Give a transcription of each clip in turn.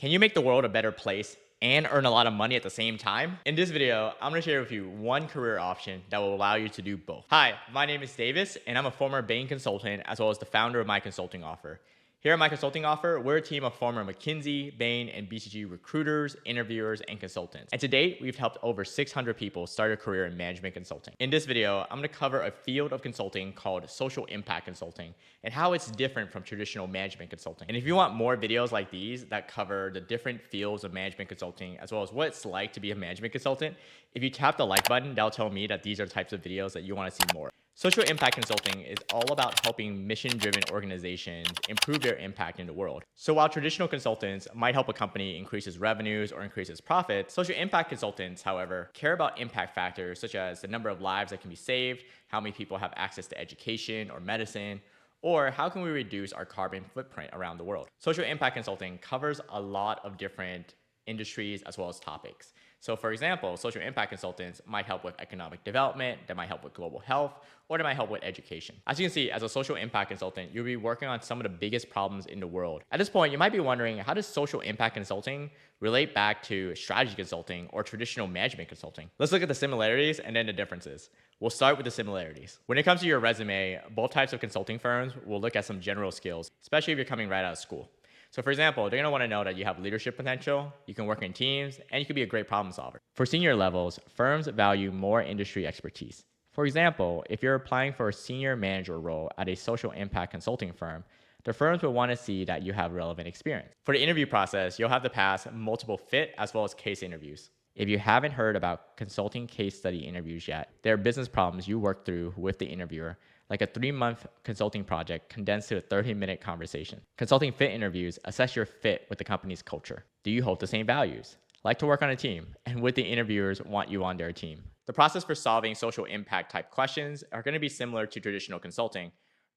Can you make the world a better place and earn a lot of money at the same time? In this video, I'm going to share with you one career option that will allow you to do both. Hi, my name is Davis, and I'm a former Bain consultant as well as the founder of my consulting offer. Here at my consulting offer, we're a team of former McKinsey, Bain, and BCG recruiters, interviewers, and consultants. And to date, we've helped over 600 people start a career in management consulting. In this video, I'm going to cover a field of consulting called social impact consulting and how it's different from traditional management consulting. And if you want more videos like these that cover the different fields of management consulting as well as what it's like to be a management consultant, if you tap the like button, that'll tell me that these are the types of videos that you want to see more. Social impact consulting is all about helping mission-driven organizations improve their impact in the world. So while traditional consultants might help a company increase its revenues or increase its profits, social impact consultants, however, care about impact factors such as the number of lives that can be saved, how many people have access to education or medicine, or how can we reduce our carbon footprint around the world. Social impact consulting covers a lot of different industries as well as topics. So for example, social impact consultants might help with economic development, they might help with global health, or they might help with education. As you can see, as a social impact consultant, you'll be working on some of the biggest problems in the world. At this point, you might be wondering, how does social impact consulting relate back to strategy consulting or traditional management consulting? Let's look at the similarities and then the differences. We'll start with the similarities. When it comes to your resume, both types of consulting firms will look at some general skills, especially if you're coming right out of school. So for example, they're going to want to know that you have leadership potential, you can work in teams, and you can be a great problem solver. For senior levels, firms value more industry expertise. For example, if you're applying for a senior manager role at a social impact consulting firm, the firms will want to see that you have relevant experience. For the interview process, you'll have to pass multiple fit as well as case interviews. If you haven't heard about consulting case study interviews yet, there are business problems you work through with the interviewer, like a 3-month consulting project condensed to a 30-minute conversation. Consulting fit interviews assess your fit with the company's culture. Do you hold the same values? Like to work on a team? And would the interviewers want you on their team? The process for solving social impact type questions are going to be similar to traditional consulting,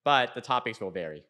but the topics will vary.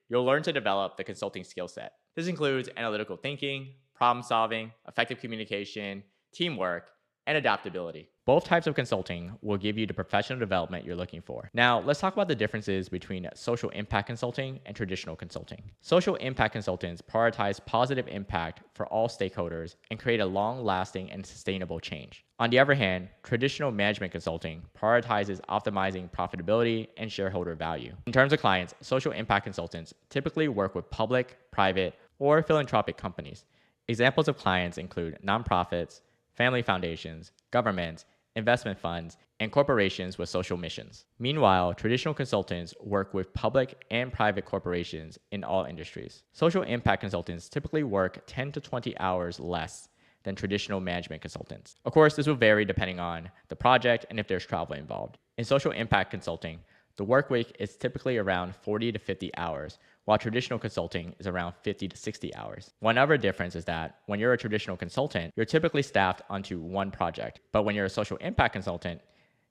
You'll learn to develop the consulting skill set. This includes analytical thinking, problem solving, effective communication, teamwork, and adaptability. Both types of consulting will give you the professional development you're looking for. Now, let's talk about the differences between social impact consulting and traditional consulting. Social impact consultants prioritize positive impact for all stakeholders and create a long-lasting and sustainable change. On the other hand, traditional management consulting prioritizes optimizing profitability and shareholder value. In terms of clients, social impact consultants typically work with public, private, or philanthropic companies. Examples of clients include nonprofits, family foundations, governments, investment funds, and corporations with social missions. Meanwhile, traditional consultants work with public and private corporations in all industries. Social impact consultants typically work 10 to 20 hours less than traditional management consultants. Of course, this will vary depending on the project and if there's travel involved. In social impact consulting, the work week is typically around 40 to 50 hours, while traditional consulting is around 50 to 60 hours. One other difference is that when you're a traditional consultant, you're typically staffed onto one project. But when you're a social impact consultant,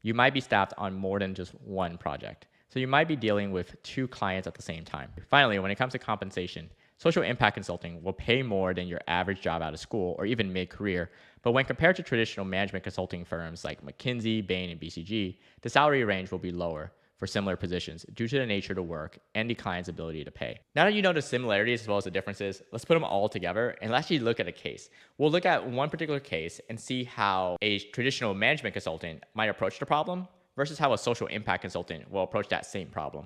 you might be staffed on more than just one project. So you might be dealing with 2 clients at the same time. Finally, when it comes to compensation, social impact consulting will pay more than your average job out of school or even mid-career. But when compared to traditional management consulting firms like McKinsey, Bain, and BCG, the salary range will be lower for similar positions due to the nature of the work and the client's ability to pay. Now that you know the similarities as well as the differences, let's put them all together and let's actually look at a case. We'll look at one particular case and see how a traditional management consultant might approach the problem versus how a social impact consultant will approach that same problem.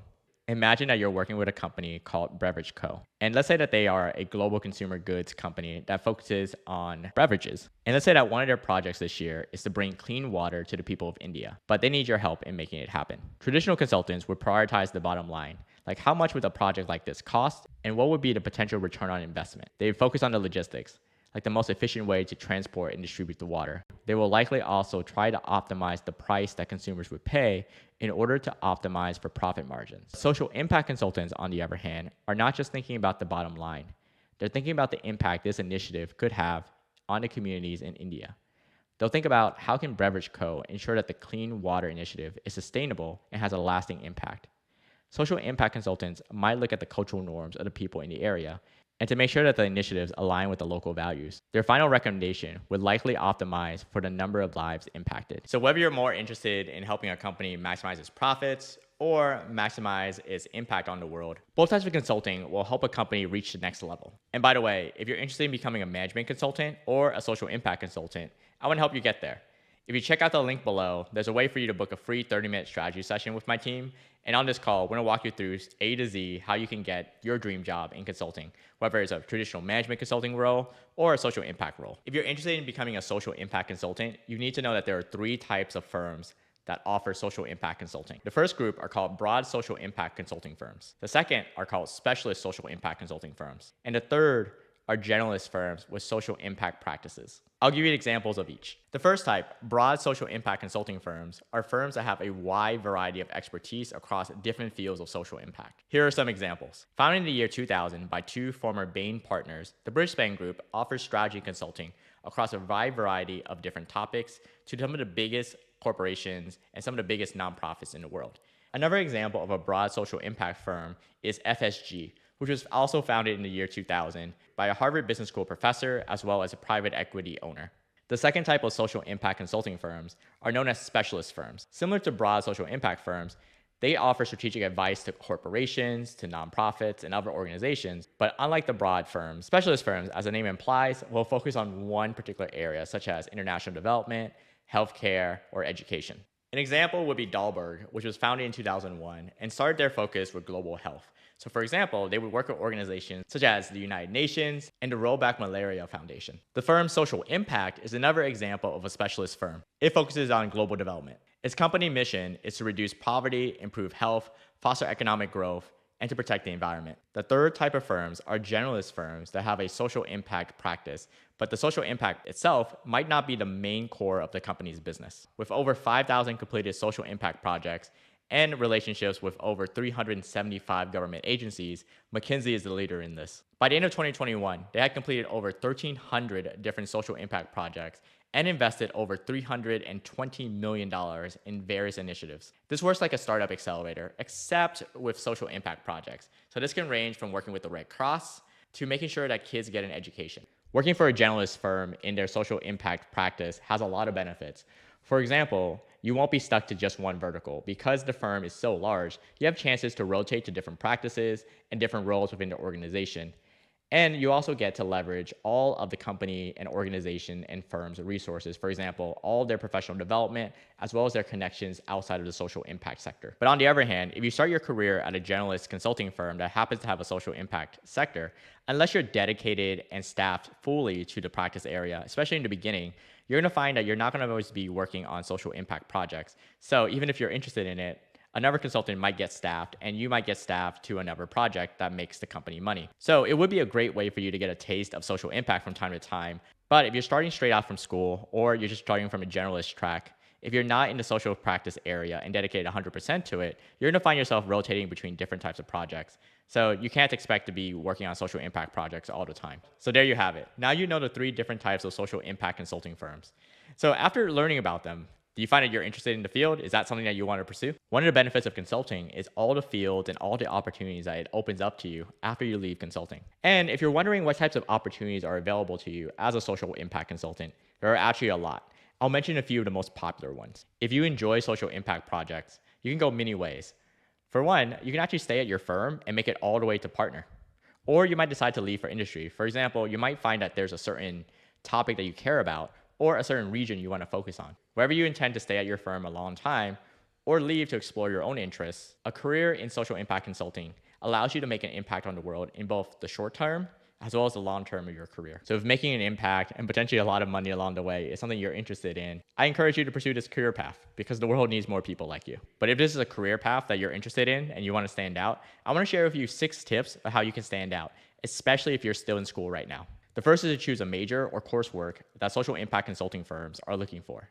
Imagine that you're working with a company called 𝗢𝗶𝗱𝗲𝗀. And let's say that they are a global consumer goods company that focuses on beverages. And let's say that one of their projects this year is to bring clean water to the people of India, but they need your help in making it happen. Traditional consultants would prioritize the bottom line, like how much would a project like this cost and what would be the potential return on investment. They would focus on the logistics, like the most efficient way to transport and distribute the water. They will likely also try to optimize the price that consumers would pay in order to optimize for profit margins. Social impact consultants, on the other hand, are not just thinking about the bottom line. They're thinking about the impact this initiative could have on the communities in India. They'll think about how can 𝗢𝗲𝗀𝗲𝗀 ensure that the clean water initiative is sustainable and has a lasting impact. Social impact consultants might look at the cultural norms of the people in the area and to make sure that the initiatives align with the local values. Their final recommendation would likely optimize for the number of lives impacted. So whether you're more interested in helping a company maximize its profits or maximize its impact on the world. Both types of consulting will help a company reach the next level. And by the way, if you're interested in becoming a management consultant or a social impact consultant, I want to help you get there. If you check out the link below, there's a way for you to book a free 30-minute strategy session with my team. And on this call, we're going to walk you through A to Z how you can get your dream job in consulting, whether it's a traditional management consulting role or a social impact role. If you're interested in becoming a social impact consultant, you need to know that there are 3 types of firms that offer social impact consulting. The first group are called broad social impact consulting firms. The second are called specialist social impact consulting firms. And the third are generalist firms with social impact practices. I'll give you examples of each. The first type, broad social impact consulting firms, are firms that have a wide variety of expertise across different fields of social impact. Here are some examples. Founded in the year 2000 by 2 former Bain partners, the Bridgespan Group offers strategy consulting across a wide variety of different topics to some of the biggest corporations and some of the biggest nonprofits in the world. Another example of a broad social impact firm is FSG, which was also founded in the year 2000 by a Harvard Business School professor as well as a private equity owner. The second type of social impact consulting firms are known as specialist firms. Similar to broad social impact firms, they offer strategic advice to corporations, to nonprofits, and other organizations. But unlike the broad firms, specialist firms, as the name implies, will focus on one particular area, such as international development, healthcare, or education. An example would be 𝗢𝗶𝗱𝗲𝗏, which was founded in 2001 and started their focus with global health. So for example, they would work with organizations such as the United Nations and the 𝗩𝗶𝗱𝗲𝗏𝗏 Foundation. The firm's social impact is another example of a specialist firm. It focuses on global development. Its company mission is to reduce poverty, improve health, foster economic growth, and to protect the environment. The third type of firms are generalist firms that have a social impact practice, but the social impact itself might not be the main core of the company's business. With over 5,000 completed social impact projects and relationships with over 375 government agencies, McKinsey is the leader in this. By the end of 2021, they had completed over 1,300 different social impact projects and invested over $320 million in various initiatives. This works like a startup accelerator, except with social impact projects. So this can range from working with the Red Cross to making sure that kids get an education. Working for a generalist firm in their social impact practice has a lot of benefits. For example, you won't be stuck to just one vertical. Because the firm is so large, you have chances to rotate to different practices and different roles within the organization. And you also get to leverage all of the company and organization and firm's resources. For example, all their professional development, as well as their connections outside of the social impact sector. But on the other hand, if you start your career at a generalist consulting firm that happens to have a social impact sector, unless you're dedicated and staffed fully to the practice area, especially in the beginning, you're going to find that you're not going to always be working on social impact projects. So even if you're interested in it, another consultant might get staffed and you might get staffed to another project that makes the company money. So it would be a great way for you to get a taste of social impact from time to time. But if you're starting straight out from school or you're just starting from a generalist track, if you're not in the social practice area and dedicated 100% to it, you're going to find yourself rotating between different types of projects. So you can't expect to be working on social impact projects all the time. So there you have it. Now you know the 3 different types of social impact consulting firms. So after learning about them, do you find that you're interested in the field? Is that something that you want to pursue? One of the benefits of consulting is all the fields and all the opportunities that it opens up to you after you leave consulting. And if you're wondering what types of opportunities are available to you as a social impact consultant, there are actually a lot. I'll mention a few of the most popular ones. If you enjoy social impact projects, you can go many ways. For one, you can actually stay at your firm and make it all the way to partner. Or you might decide to leave for industry. For example, you might find that there's a certain topic that you care about or a certain region you want to focus on. Whether you intend to stay at your firm a long time or leave to explore your own interests, a career in social impact consulting allows you to make an impact on the world in both the short term as well as the long term of your career. So if making an impact and potentially a lot of money along the way is something you're interested in, I encourage you to pursue this career path because the world needs more people like you. But if this is a career path that you're interested in and you want to stand out, I want to share with you 6 tips of how you can stand out, especially if you're still in school right now. The first is to choose a major or coursework that social impact consulting firms are looking for.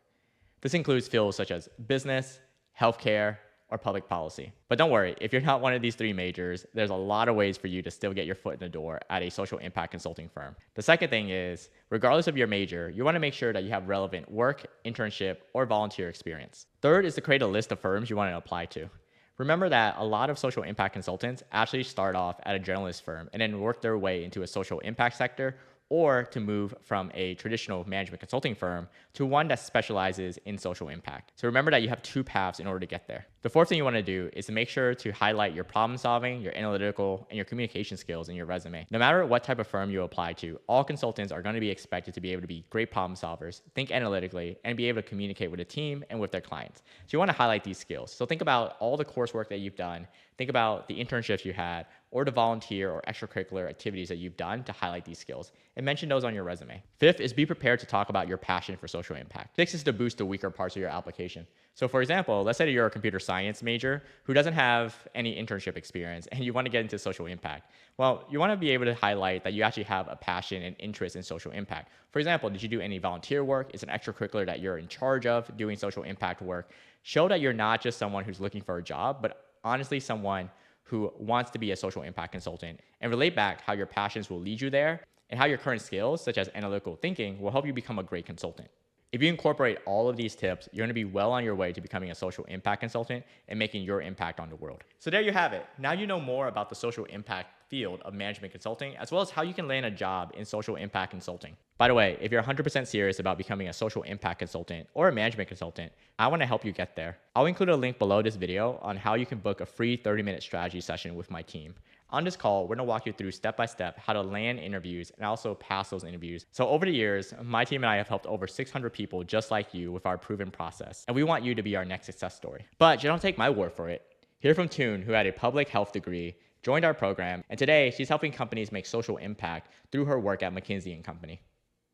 This includes fields such as business, healthcare, or public policy. But don't worry, if you're not one of these 3 majors, there's a lot of ways for you to still get your foot in the door at a social impact consulting firm. The second thing is, regardless of your major, you want to make sure that you have relevant work, internship, or volunteer experience. Third is to create a list of firms you want to apply to. Remember that a lot of social impact consultants actually start off at a generalist firm and then work their way into a social impact sector, or to move from a traditional management consulting firm to one that specializes in social impact. So remember that you have 2 paths in order to get there. The fourth thing you want to do is to make sure to highlight your problem solving, your analytical, and your communication skills in your resume. No matter what type of firm you apply to, all consultants are going to be expected to be able to be great problem solvers, think analytically, and be able to communicate with a team and with their clients. So you want to highlight these skills. So think about all the coursework that you've done, think about the internships you had, or the volunteer or extracurricular activities that you've done to highlight these skills, and mention those on your resume. Fifth is be prepared to talk about your passion for social impact. Sixth is to boost the weaker parts of your application. So for example, let's say that you're a computer science major who doesn't have any internship experience and you want to get into social impact. Well, you want to be able to highlight that you actually have a passion and interest in social impact. For example, did you do any volunteer work? Is an extracurricular that you're in charge of doing social impact work? Show that you're not just someone who's looking for a job, but honestly someone who wants to be a social impact consultant, and relate back how your passions will lead you there and how your current skills, such as analytical thinking, will help you become a great consultant. If you incorporate all of these tips, you're going to be well on your way to becoming a social impact consultant and making your impact on the world. So there you have it. Now you know more about the social impact field of management consulting, as well as how you can land a job in social impact consulting. By the way, if you're 100% serious about becoming a social impact consultant or a management consultant, I want to help you get there. I'll include a link below this video on how you can book a free 30-minute strategy session with my team. On this call, we're going to walk you through step-by-step how to land interviews and also pass those interviews. So over the years, my team and I have helped over 600 people just like you with our proven process, and we want you to be our next success story. But you don't take my word for it. Hear from 𝗀𝗏, who had a public health degree, joined our program, and today she's helping companies make social impact through her work at 𝗥𝗲𝗀𝗲𝗀𝗏.